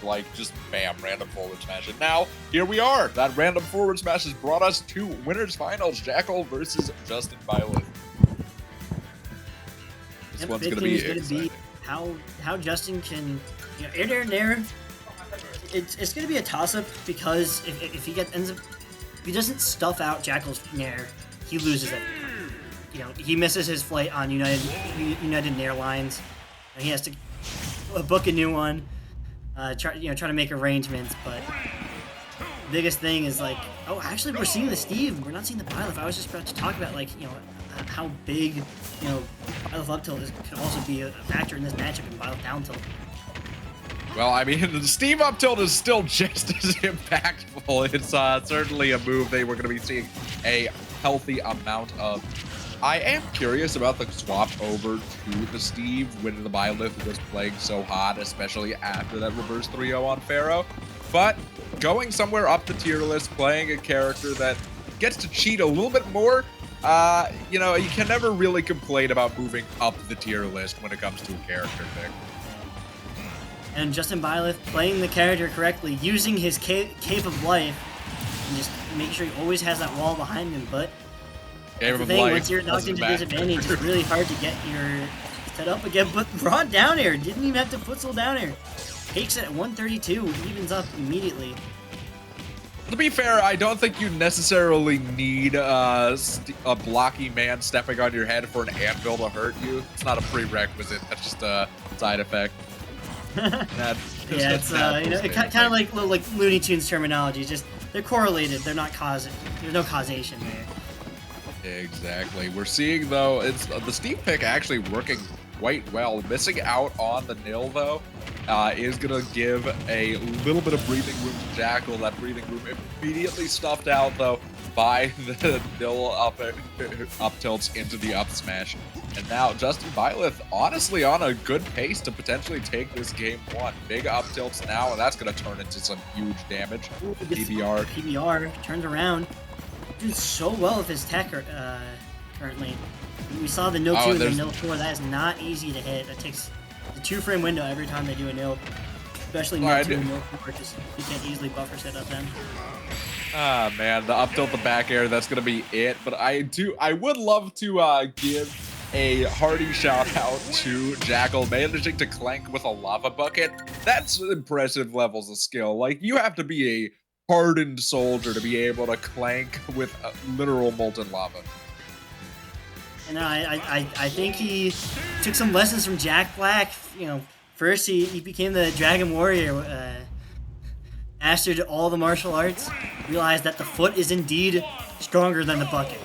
like just bam, random forward smash. And now here we are. That random forward smash has brought us to winners finals. Jakal versus Justinbyleth. This one's going to be exciting. How Justin can, you know, air and air. It's going to be a toss up because if he ends up, if he doesn't stuff out Jakal's nair, he loses it. You know, he misses his flight on United Nair lines, and he has to book a new one. Try to make arrangements, but the biggest thing is like, oh, actually, we're seeing the Steve. We're not seeing the Byleth. I was just about to talk about, like, you know, how big, you know, Byleth up tilt could also be a factor in this matchup, and Byleth down tilt. Well, I mean, the Steve up tilt is still just as impactful. It's certainly a move they were going to be seeing a healthy amount of. I am curious about the swap over to the Steve when the Byleth was playing so hot, especially after that reverse 3-0 on Pharaoh. But going somewhere up the tier list, playing a character that gets to cheat a little bit more, you know, you can never really complain about moving up the tier list when it comes to a character pick. And Justinbyleth playing the character correctly, using his cape of life, and just making sure he always has that wall behind him, but that's the thing, once you're knocked into disadvantage, it's really hard to get your set up again. But raw down air, didn't even have to futsal down air. Takes it at 132, evens up immediately. To be fair, I don't think you necessarily need a blocky man stepping on your head for an anvil to hurt you. It's not a prerequisite, that's just a side effect. Yeah, it's you know, kind of like Looney Tunes terminology, just they're correlated, they're not causing, there's no causation there. Exactly. We're seeing, though, it's the Steve pick actually working quite well. Missing out on the nil, though, is going to give a little bit of breathing room to Jakal. That breathing room immediately stuffed out, though, by the nil up tilts into the up smash. And now Justinbyleth, honestly, on a good pace to potentially take this game one. Big up tilts now, and that's going to turn into some huge damage. Ooh, PBR turns around. Doing so well with his tech currently. We saw the nil 2 and the nil 4. That is not easy to hit. That takes the 2-frame window every time they do a nil. Especially nil 2 and nil 4. Just, you can't easily buffer set up then. Ah, man, the up tilt, the back air, that's going to be it. But I would love to give a hearty shout out to Jakal managing to clank with a lava bucket. That's impressive levels of skill. Like, you have to be a hardened soldier to be able to clank with literal molten lava. And I think he took some lessons from Jack Black. You know, first he became the Dragon Warrior, mastered all the martial arts, realized that the foot is indeed stronger than the bucket.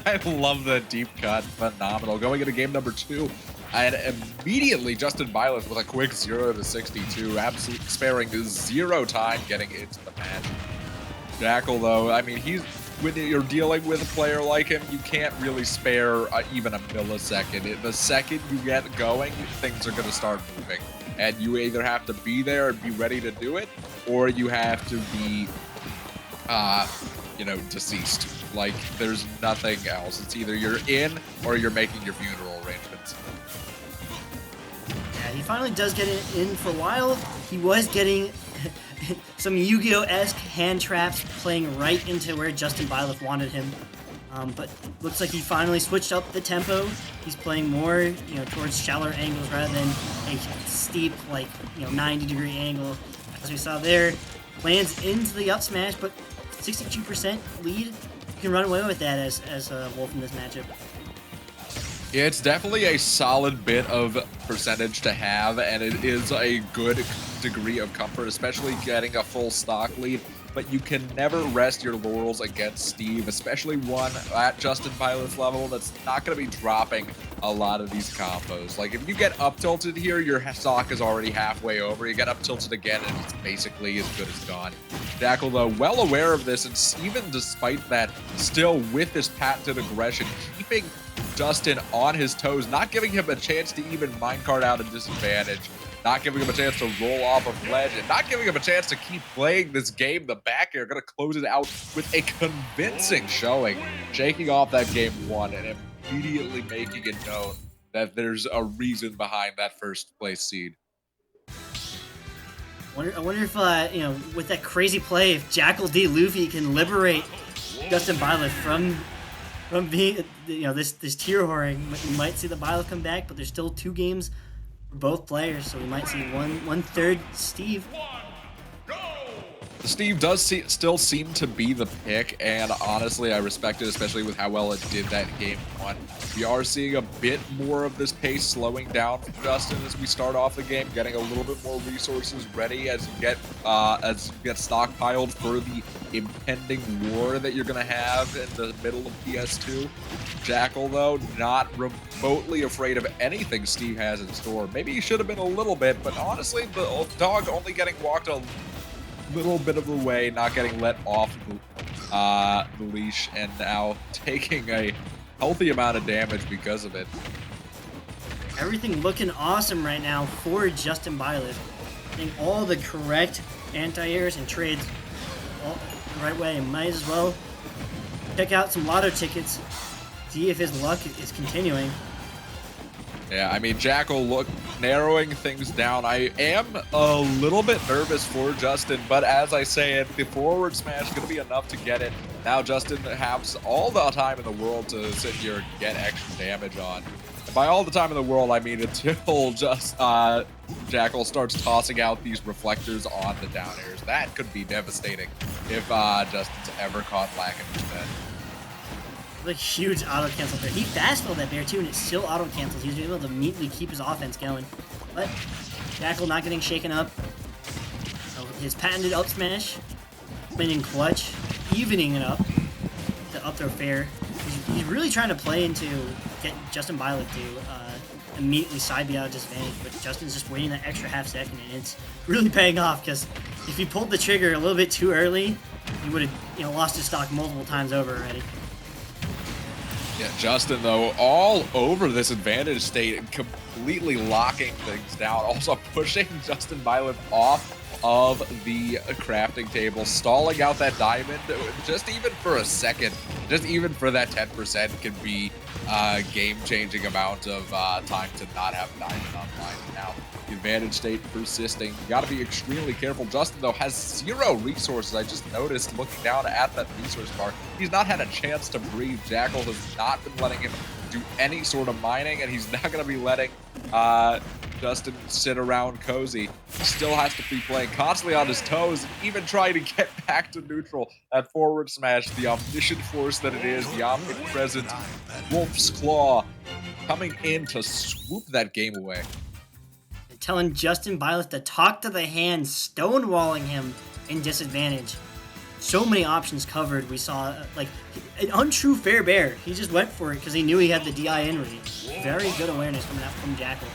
I love the deep cut, phenomenal. Going into game number 2. And immediately Justinbyleth with a quick 0 to 62, absolutely sparing 0 time getting into the match. Jakal, though, I mean, when you're dealing with a player like him, you can't really spare even a millisecond. The second you get going, things are going to start moving. And you either have to be there and be ready to do it, or you have to be, you know, deceased. Like, there's nothing else. It's either you're in or you're making your funeral arrangements. Yeah, he finally does get it in. For a while, he was getting some Yu-Gi-Oh-esque hand traps playing right into where Justinbyleth wanted him. But looks like he finally switched up the tempo. He's playing more, you know, towards shallower angles rather than a steep, like, you know, 90-degree angle. As we saw there, lands into the up smash, but 62% lead. You can run away with that as a Wolf in this matchup. Yeah, it's definitely a solid bit of percentage to have, and it is a good degree of comfort, especially getting a full stock lead. But you can never rest your laurels against Steve, especially one at Justinbyleth's level that's not going to be dropping a lot of these combos. Like, if you get up tilted here, your stock is already halfway over. You get up tilted again, and it's basically as good as gone. Jakal, though, well aware of this, and even despite that, still with this patented aggression, keeping Justin on his toes, not giving him a chance to even minecart out a disadvantage, not giving him a chance to roll off of ledge, and not giving him a chance to keep playing this game. The back air going to close it out with a convincing showing, shaking off that game 1 and immediately making it known that there's a reason behind that first place seed. I wonder if with that crazy play, if Jackal D Luffy can liberate Justinbyleth from being this tier whoring. We might see the Byleth come back, but there's still 2 games for both players, so we might see one third Steve. Steve does still seem to be the pick, and honestly, I respect it, especially with how well it did that game 1. We are seeing a bit more of this pace slowing down for Justin as we start off the game, getting a little bit more resources ready as you get stockpiled for the impending war that you're gonna have in the middle of PS2. Jackal, though, not remotely afraid of anything Steve has in store. Maybe he should have been a little bit, but honestly, the dog only getting walked a little bit of the way, not getting let off the leash, and now taking a healthy amount of damage because of it. Everything looking awesome right now for Justinbyleth. Getting all the correct anti-airs and trades all the right way. And might as well check out some lotto tickets, see if his luck is continuing. Yeah, I mean, Jackal narrowing things down. I am a little bit nervous for Justin, but as I say it, the forward smash is going to be enough to get it. Now Justin has all the time in the world to sit here and get extra damage on. And by all the time in the world, I mean until Jackal starts tossing out these reflectors on the down airs. That could be devastating if Justin's ever caught lacking with that. A huge auto cancel there. He fastballed that bear too, and it still auto cancels. He's able to immediately keep his offense going. But Jackal not getting shaken up. So his patented up smash, spinning clutch, evening it up. The up throw fair. He's really trying to play into get Justinbyleth to immediately side B out of disadvantage, but Justin's just waiting that extra half second, and it's really paying off because if he pulled the trigger a little bit too early, he would have lost his stock multiple times over already. Yeah, Justin, though, all over this advantage state and completely locking things down. Also pushing Justinbyleth off of the crafting table, stalling out that diamond just even for a second. Just even for that 10% can be a game-changing amount of time to not have diamond online. Now, the advantage state persisting. You got to be extremely careful. Justin, though, has 0 resources. I just noticed looking down at that resource bar. He's not had a chance to breathe. Jackal has not been letting him do any sort of mining, and he's not going to be letting Justin sit around cozy. He still has to be playing constantly on his toes and even trying to get back to neutral. That forward smash, the omniscient force that it is, the omnipresent Wolf's Claw coming in to swoop that game away. Telling Justinbyleth to talk to the hand, stonewalling him in disadvantage. So many options covered. We saw like an untrue fair bear. He just went for it because he knew he had the DI in ready. Very good awareness coming out from Jackal.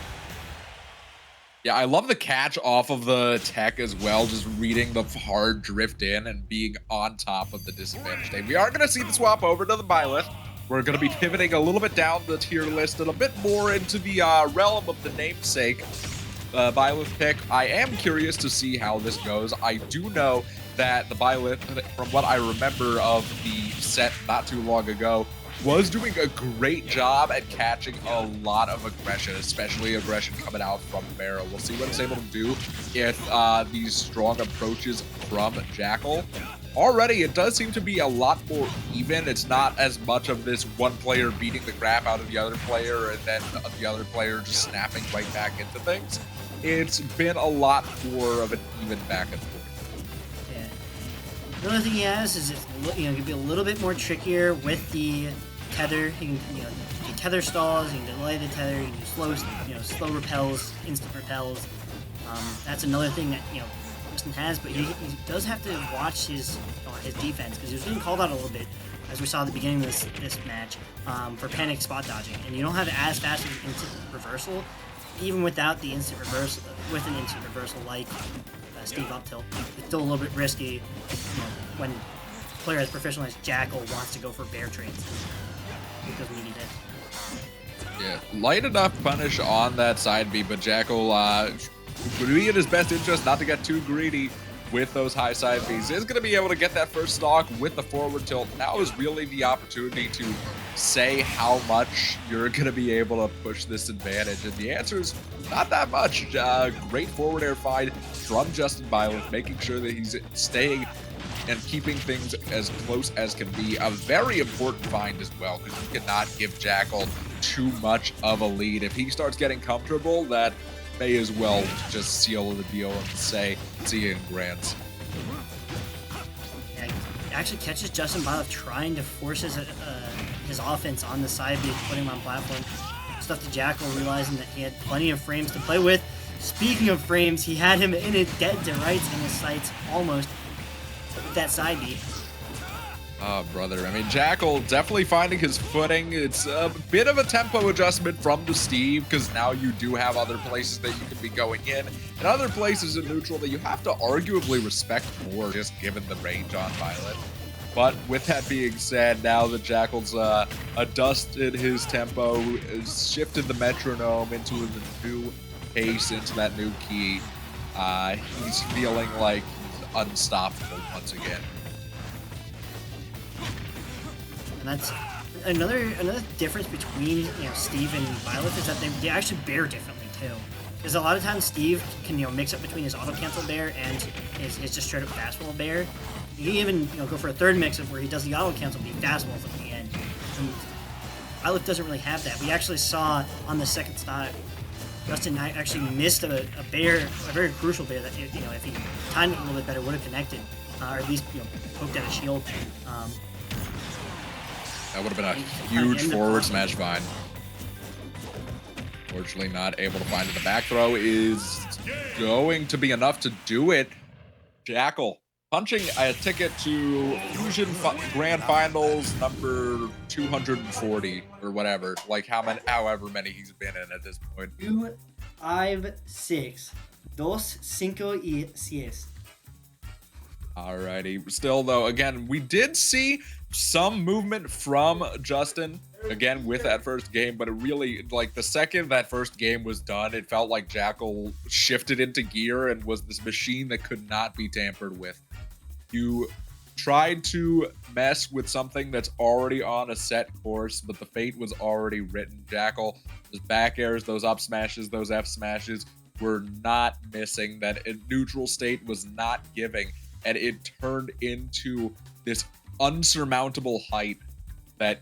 Yeah, I love the catch off of the tech as well, just reading the hard drift in and being on top of the disadvantage state. We are going to see the swap over to the Byleth. We're going to be pivoting a little bit down the tier list and a bit more into the realm of the namesake Byleth pick. I am curious to see how this goes. I do know that the Byleth, from what I remember of the set not too long ago, was doing a great job at catching a lot of aggression, especially aggression coming out from Barrow. We'll see what it's able to do if these strong approaches from Jackal. Already, it does seem to be a lot more even. It's not as much of this one player beating the crap out of the other player and then the other player just snapping right back into things. It's been a lot more of an even back and forth. Yeah. Another thing he has is it can be a little bit more trickier with the tether. You can tether stalls, you can delay the tether, you can do slow repels, instant repels. That's another thing that Justin has, but he does have to watch his defense because he was getting called out a little bit, as we saw at the beginning of this match, for panic spot dodging, and you don't have as fast an instant reversal, even without the instant reversal. With an instant reversal like Steve up tilt, it's still a little bit risky when a player as professional as Jackal wants to go for bear trades because we need it. Yeah, light enough punish on that side B, but Jackal would be in his best interest not to get too greedy. with those high side Bs is going to be able to get that first stock with the forward tilt. Now is really the opportunity to say how much you're going to be able to push this advantage. And the answer is not that much. Great forward air find from Justinbyleth, making sure that he's staying and keeping things as close as can be. A very important find as well, because you cannot give Jakal too much of a lead. If he starts getting comfortable, that may as well just seal the deal and say, see you in Grants. Yeah, he actually catches Justinbyleth trying to force his offense on the side B, putting him on platform. Stuff to Jakal, realizing that he had plenty of frames to play with. Speaking of frames, he had him in his dead to rights in his sights almost with that side B. Oh, brother. I mean, Jakal definitely finding his footing. It's a bit of a tempo adjustment from the Steve, because now you do have other places that you can be going in, and other places in neutral that you have to arguably respect more, just given the range on Violet. But with that being said, now that Jakal's adjusted his tempo, shifted the metronome into the new pace, into that new key, he's feeling like he's unstoppable once again. And that's another difference between Steve and Byleth is that they actually bear differently too. Because a lot of times Steve can mix up between his auto cancel bear and his just straight up fastball bear. He can even go for a third mix of where he does the auto cancel but he fastballs at the end. And Byleth doesn't really have that. We actually saw on the second stop, Justin actually missed a bear, a very crucial bear that if he timed it a little bit better would have connected, or at least poked at a shield. That would have been a huge forward smash find. Fortunately, not able to find it. The back throw is going to be enough to do it. Jakal punching a ticket to Fusion Grand Finals number 240 or whatever. Like however many he's been in at this point. 2, 5, 6, 2, 5 y 6. Alrighty. Still, though, again, we did see some movement from Justin, again, with that first game, but it really, like, the second that first game was done, it felt like Jakal shifted into gear and was this machine that could not be tampered with. You tried to mess with something that's already on a set course, but the fate was already written. Jakal, those back airs, those up smashes, those F smashes were not missing. That neutral state was not giving. And it turned into this unsurmountable height that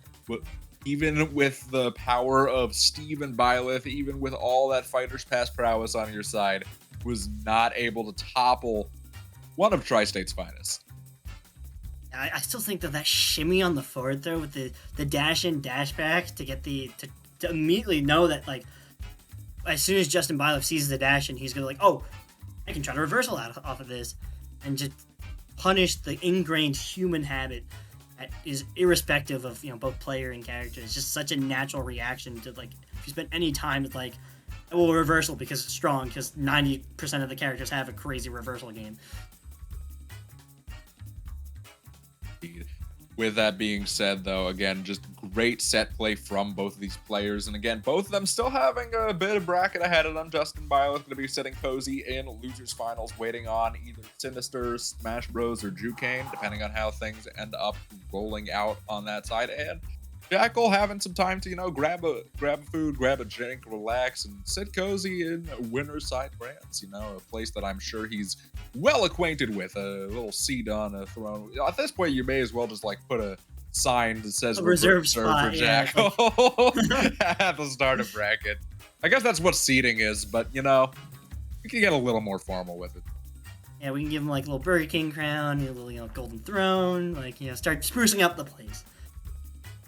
even with the power of Steve and Byleth, even with all that fighter's past prowess on your side, was not able to topple one of Tri-State's finest. I still think that shimmy on the forward throw with the dash in, dash back to get to immediately know that, like, as soon as Justinbyleth sees the dash and he's gonna oh, I can try to reversal off of this and just punish the ingrained human habit that is irrespective of both player and character. It's just such a natural reaction to, like, if you spend any time with reversal because it's strong, because 90% of the characters have a crazy reversal game. With that being said, though, again, just great set play from both of these players. And again, both of them still having a bit of bracket ahead of them. Justinbyleth going to be sitting cozy in losers finals, waiting on either Sinister, Smash Bros, or Jukane, depending on how things end up rolling out on that side. And Jakal having some time to, grab a food, grab a drink, relax, and sit cozy in winner's side grants. A place that I'm sure he's well acquainted with. A little seat on a throne. At this point, you may as well just put a sign that says reserve spot for Jakal at the start of bracket. I guess that's what seating is, but we can get a little more formal with it. Yeah, we can give him a little Burger King crown, a little golden throne, start sprucing up the place.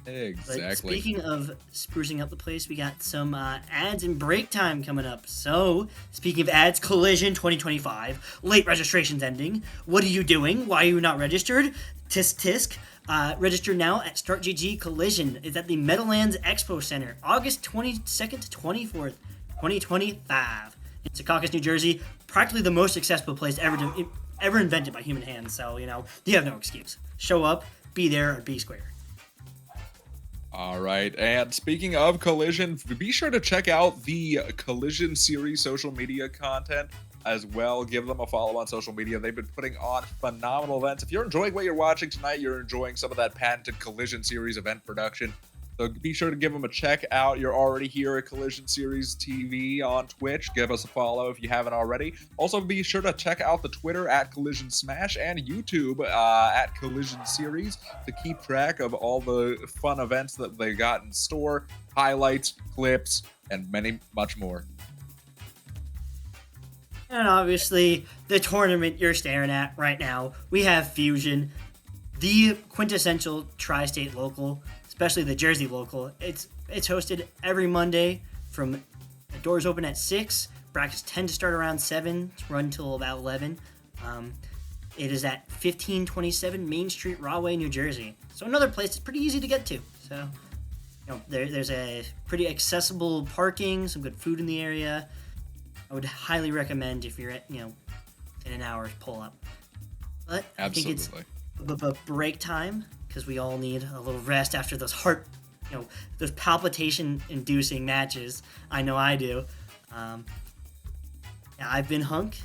Exactly. But speaking of sprucing up the place, we got some ads and break time coming up. So, speaking of ads, Collision 2025, late registration's ending. What are you doing? Why are you not registered? Tisk tisk. Register now at StartGG. Collision is at the Meadowlands Expo Center, August 22nd to 24th, 2025. In Secaucus, New Jersey, practically the most accessible place ever invented by human hands. So, you have no excuse. Show up, be there, or be square. All right, and speaking of Collision, be sure to check out the Collision series social media content. as well. Give them a follow on social media. They've been putting on phenomenal events. If you're enjoying what you're watching tonight, you're enjoying some of that patented Collision Series event production. So be sure to give them a check out. You're already here at Collision Series TV on Twitch. Give us a follow if you haven't already. Also, be sure to check out the Twitter at Collision Smash and YouTube at Collision Series to keep track of all the fun events that they got in store, highlights, clips, and much more. And obviously, the tournament you're staring at right now, we have Fusion, the quintessential tri-state local, especially the Jersey local. It's hosted every Monday from the doors open at 6. Brackets tend to start around 7, run till about 11. It is at 1527 Main Street, Rahway, New Jersey. So another place that's pretty easy to get to. So, there's a pretty accessible parking, some good food in the area. I would highly recommend if you're at, in an hour's pull up. But Absolutely. I think it's a break time because we all need a little rest after those those palpitation-inducing matches. I know I do. I've been Hunk.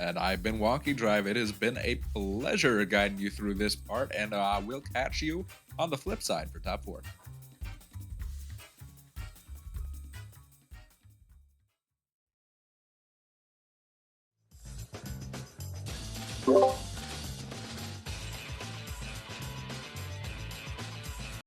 And I've been Wonky Drive. It has been a pleasure guiding you through this part, and we'll catch you on the flip side for Top 4.